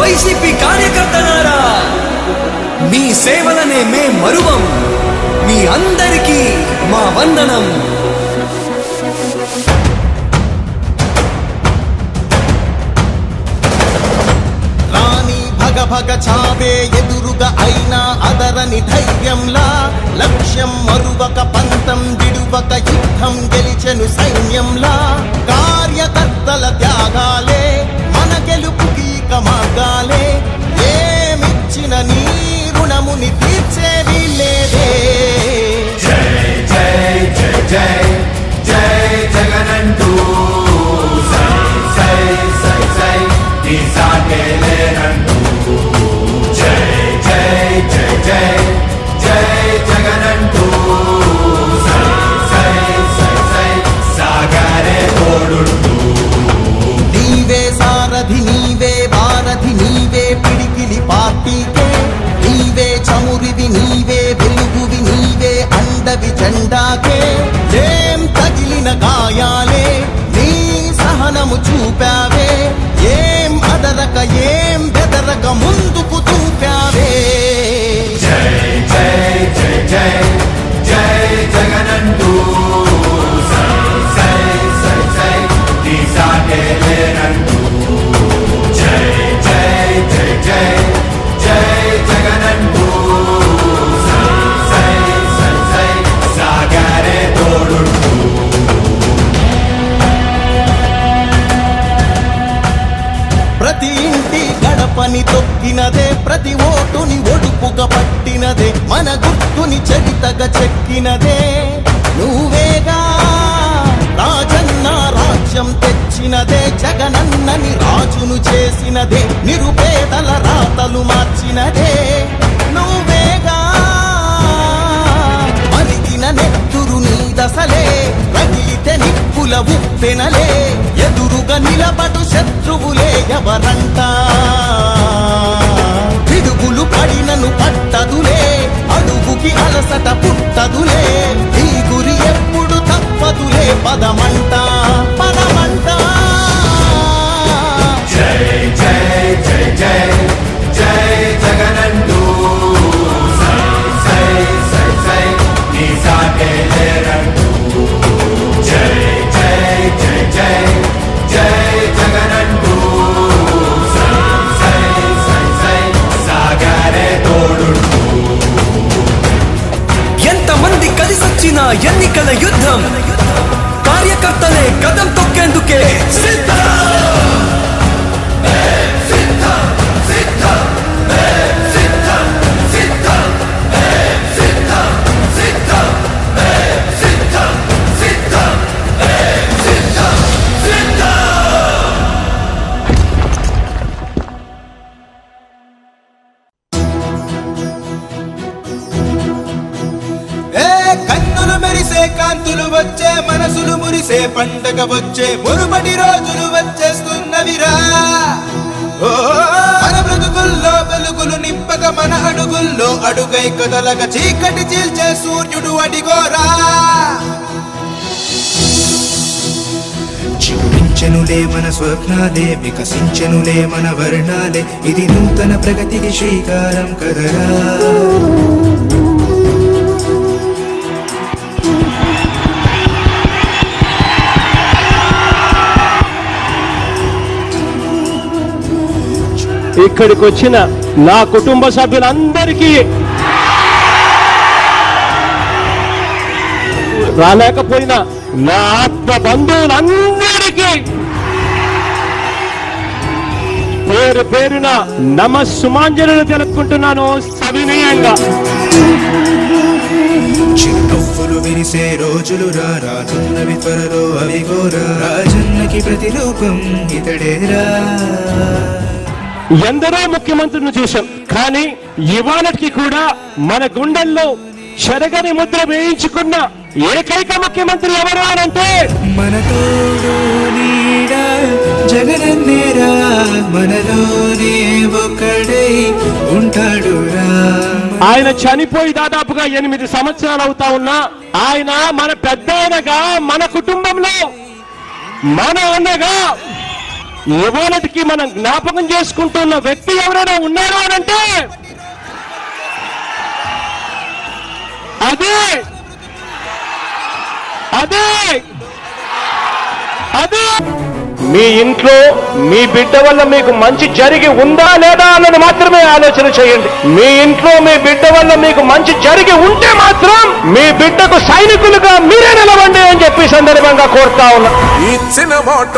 YCP కార్యకర్తలారా, మీ సేవలనే మే మరువం. మీ అందరికీ మా వందనం. భగ చావే ఎదురుగా అయినా అదరని ధైర్యంలా, లక్ష్యం మరువక పంతం విడువక యుద్ధం గెలిచెను సైన్యంలా. కార్యకర్తల త్యాగాలే మన గెలుపుకి మార్గాలే. ఏమిచ్చిన నీ రుణముని తీర్చేది లేదే. జై జై జై జై జై జగనంటూ సై సై సై సై నీ సాగే లేనంటూ. జై జై జై జై జై జగనంటూ సై సై సై సై సాగరే తోడుంటూ. నీవే సారథి, నీవే వారధి, నీవే పిడికిలి పార్టీకే. నీవే చమురివి, నీవే వెలుగువి, నీవే అండవి జెండాకే. ఏం తగిలిన గాయాలే నీ సహనము చూపావే. ఏం అదరక ఏం బెదరక ముందుకు చూపావే. జై జై జై జై జై జగనంటూ సై సై సై సై నీ సాగే లేనంటూ. జై జై జై జై జై జగనంటూ సై సై సై సై సాగరే తోడుంటూ. ప్రతి ఇంటి గడపని తొక్కినదే, ప్రతి ఓటుని ఒడుపుగా పట్టినదే, మన గుర్తుని చరితగా చెక్కినదే నువ్వేగా. రాజన్న రాజ్యం తెచ్చినదే, జగనన్నని రాజును చేసినదే, నిరుపేదల రాతలు మార్చినదే నువ్వేగా. మరిగిన నెత్తురు నీ దశలే, రగిలితే నిప్పుల ఉప్పెనలే. ఎదురుగా నిలబడు శత్రువులే ఎవరంట. పిడుగులు పడినను పట్టదులే, అడుగుకి అలసట పుట్టదులే. ఈ గురి ఎప్పుడు తప్పదులే, పదమంట పదమంట. జై జై జై జై జై జగనంటూ సై సై సై సై నీ సాగే లేనంటూ. జై జై జై జై జై జగనంటూ సై సై సై సై సాగరే తోడుంటూ. ఎంతమంది కలిసొచ్చిన ఎన్నికల యుద్ధం, కార్యకర్తలే కదం తొక్కేందుకే సిద్ధం. కన్నులు మెరిసే కాంతులు వచ్చే, మనసులు మురిసే పండగ వచ్చే, మునుపటి రోజులు వచ్చేస్తున్నవిరా. మన బ్రతుకుల్లో వెలుగులు నింపక, మన అడుగుల్లో అడుగై కదలక, చీకటి చీల్చే సూర్యుడు అడిగోరా. చిగురించెనులే మన స్వప్నాలే, వికసించెనులే మన వర్ణాలే. ఇది నూతన ప్రగతికి శ్రీకారం కదరా. ఇక్కడికి వచ్చిన నా కుటుంబ సభ్యులందరికీ, రాలేకపోయినా నా ఆత్మ బంధువులందరికీ పేరు పేరున నమస్సుమాంజలు తెలుపుకుంటున్నాను సవినయంగా. చిరునవ్వులు విరిసే రోజులు రానున్నవి త్వరలో అవిగోరా. రాజన్నకి ప్రతిరూపం ఇతడేరా. ఎందరో ముఖ్యమంత్రులను చూశాం, కానీ ఇవాళకి కూడా మన గుండెల్లో చెరగని ముద్ర వేయించుకున్న ఏకైక ముఖ్యమంత్రి ఎవరు అనంటే మన తోడు నీడ జగనన్నేరా. మనలోనే ఒకడై ఉంటాడురా. ఆయన చనిపోయి దాదాపుగా 8 సంవత్సరాలు అవుతా ఉన్నా, ఆయన మన పెద్ద ఆయనగా, మన కుటుంబంలో మన అన్నగా ఇవాళకి మనం జ్ఞాపకం చేసుకుంటున్న వ్యక్తి ఎవరైనా ఉన్నారు అని అంటే అదే అదే అదే మీ ఇంట్లో మీ బిడ్డ వల్ల మీకు మంచి జరిగి ఉందా లేదా అన్నది మాత్రమే ఆలోచన చేయండి. మీ ఇంట్లో మీ బిడ్డ వల్ల మీకు మంచి జరిగి ఉంటే మాత్రం మీ బిడ్డకు సైనికులుగా మీరే నిలవండి అని చెప్పి సందర్భంగా కోరుతా ఉన్నా. ఇచ్చిన మాట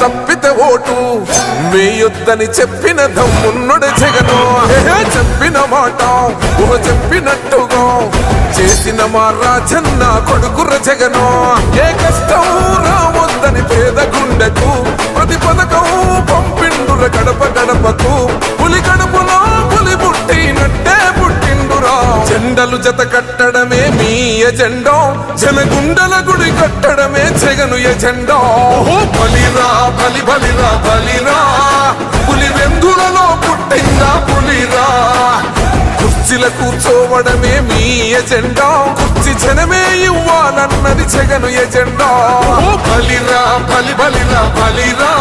తప్పితే ఓటు వేయొద్దని చెప్పిన దమ్మున్నడు జగను. చెప్పిన మాట చెప్పినట్టుగా చేసిన మా రాజన్న కొడుకుర జగను. ఏ కష్టం రావద్దని పేద గుండెకు ప్రతి పథకం పంపిండుర గడప గడపకు. పులి గడపలో పులి పుట్టినట్టే పుట్టిండురా. జెండలు జత కట్టడమే మీ ఎజెండా, జనగుండల గుడి కట్టడమే జగను ఎజెండా. బలిరా బలి బలిరా బలిరా, పులి వెందులలో పుట్టిందా పులిరా. కుర్చీల కూర్చోవడమే మీ ఎజెండా, కుర్చీ జనమే ఇవ్వాలన్నది జగను ఎజెండా. బలిరా బలి బలిరా బలిరా,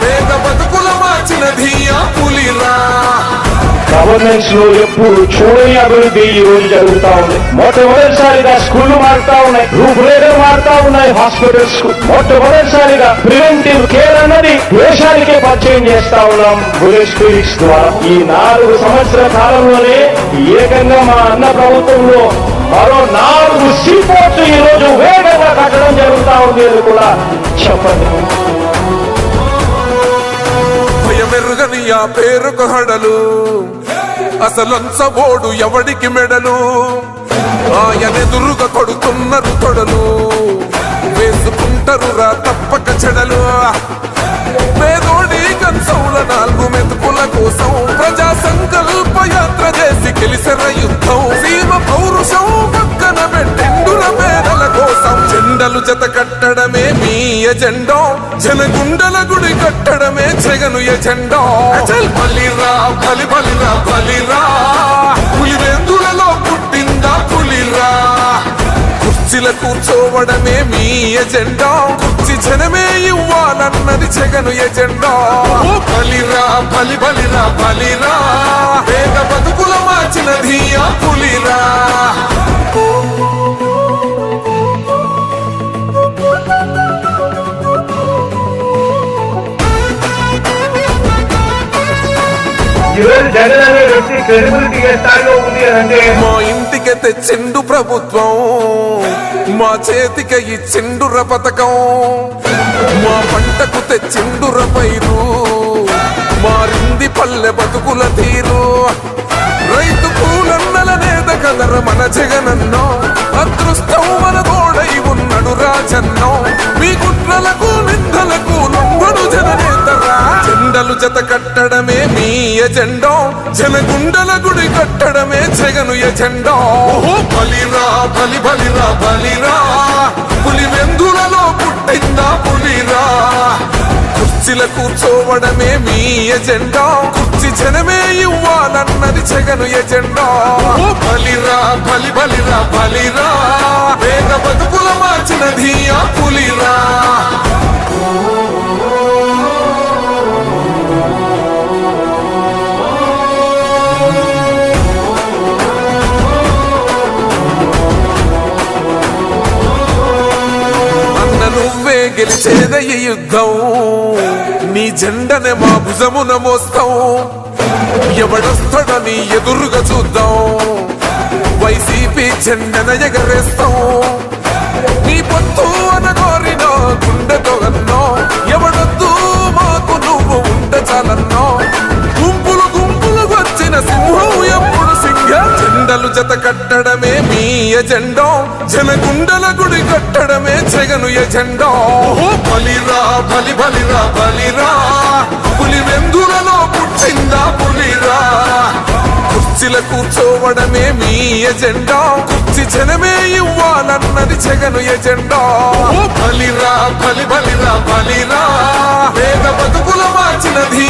పేద బతుకుల మార్చినది ఆ పులిరా. గవర్నెన్స్ లో ఎప్పుడు చూడని అభివృద్ధి ఈ రోజు జరుగుతా ఉంది. మొట్టమొదటిసారిగా స్కూళ్లు మారుతా ఉన్నాయి, రూపురేఖలు మారుతా ఉన్నాయి. హాస్పిటల్స్ కు మొట్టమొదటిసారిగా ప్రివెంటివ్ కేర్ అన్నది దేశానికే పరిచయం చేస్తా ఉన్నాం బుల్లెట్ క్లినిక్స్ ద్వారా. ఈ 4 సంవత్సరాల కాలంలోనే ఏకంగా మా అన్న ప్రభుత్వంలో మరో 4 సీపోర్ట్స్ ఈ రోజు వేగంగా కట్టడం జరుగుతా ఉంది అని కూడా చెప్పండి. భయమెరుగని ఆ పేరుకు హడలు, అసలంచబోడు ఎవడికి మెడలు. ఆయనెదురుగా కొడుతున్నారు తొడలు, వేసుకుంటారు రా తప్పక చెడలు. పేదోడి కంచంల 4 మెతుకుల కోసం ప్రజా సంకల్ప యాత్ర చేసి గెలిసిన యుద్ధం. సీమ పౌరుషం పక్కన పెట్టిండుర పేదల కోసం. జెండలు జత కట్టడమే మీ ఎజెండా, జనగుండల గుడి కట్టడమే జగను ఎజెండా. బలిరా బలి బలిరా బలిరా, పులివెందులలో పుట్టిందా పులిరా. కుర్చీల కూర్చోవడమే మీ ఎజెండా, కుర్చీ జనమే ఇవ్వాలన్నది జగను ఎజెండా. బలిరా బలి బలిరా బలిరా, పేద బతుకుల మార్చినది ఆ పులిరా. జగన్ అనే వ్యక్తి క్రెడిబిలిటీ ఏ స్థాయిలో ఉంది అంటే మా ఇంటికి తెచ్చిండు ప్రభుత్వం, మా చేతికి ఇచ్చిండుర పథకం. మా పంటకు తెచ్చిండుర పైరు, మారింది పల్లె బతుకుల తీరు. రైతు కూలన్నల నేత కదర మన జగనన్నో, అదృష్టం మన తోడై ఉన్నడు రాజన్నో. మీ కుట్రలకు నిందలకు లొంగడు జననేతరా. జెండలు జత కట్టడమే మీ ఎజెండా, జనగుండల గుడి కట్టడమే జగను ఎజెండా. బలిరా బలి బలిరా బలిరా, పులి వెందులలో పుట్టిందా పులిరా. కుర్చీల కూర్చోవడమే మీ ఎజెండా, కుర్చీ జనమే ఇవ్వాలన్నది జగను ఎజెండా. బలిరా బలి బలిరా బలిరా, పేద బతుకుల మార్చినది ఆ పులిరా. నువ్వే గెలిచేద ఈ యుద్ధం, నీ జెండనే మా భుజమున మోస్తాం. ఎవడొస్తాడని ఎదురుగా చూద్దాం, వైసీపీ జెండన ఎగరేస్తాం. నీ పొత్తు అనగోరిన గుండెతో అన్నో, ఎవడొద్దు మాకు నువ్వు ఉండ చాలన్నో. గుంపులు గుంపులు వచ్చిన సింహం ఎప్పుడు సింగ. జెండలు జత కట్టడమే మీ ఎజెండా, జనగుండల గుడి కట్టడమే జగను ఎజెండా. బలిరా బలి బలిరా బలిరా, పులి వెందులలో పుట్టిందా పులిరా. కుర్చీల కూర్చోవడమే మీ ఎజెండా, కుర్చీ జనమే ఇవ్వాలన్నది జగను ఎజెండా. బలిరా బలి బలిరా బలిరా, పేద బతుకుల మార్చినది